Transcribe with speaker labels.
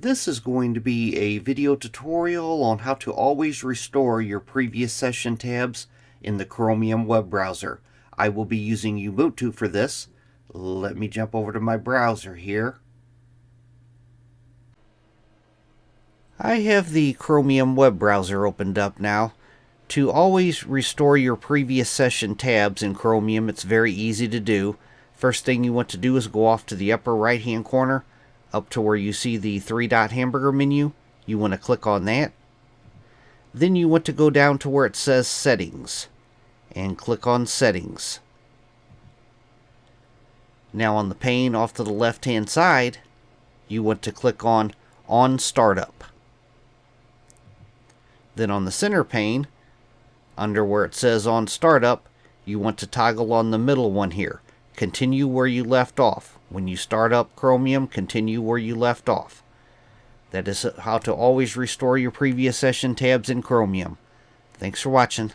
Speaker 1: This is going to be a video tutorial on how to always restore your previous session tabs in the Chromium web browser. I will be using Ubuntu for this. Let me jump over to my browser here. I have the Chromium web browser opened up now. To always restore your previous session tabs in Chromium, it's very easy to do. First thing you want to do is go off to the upper right hand corner, up to where you see the 3-dot hamburger menu. You want to click on that. Then you want to go down to where it says Settings and click on Settings. Now on the pane off to the left hand side, you want to click on Startup. Then on the center pane, under where it says On Startup, you want to toggle on the middle one here. Continue where you left off. When you start up Chromium, continue where you left off. That is how to always restore your previous session tabs in Chromium. Thanks for watching.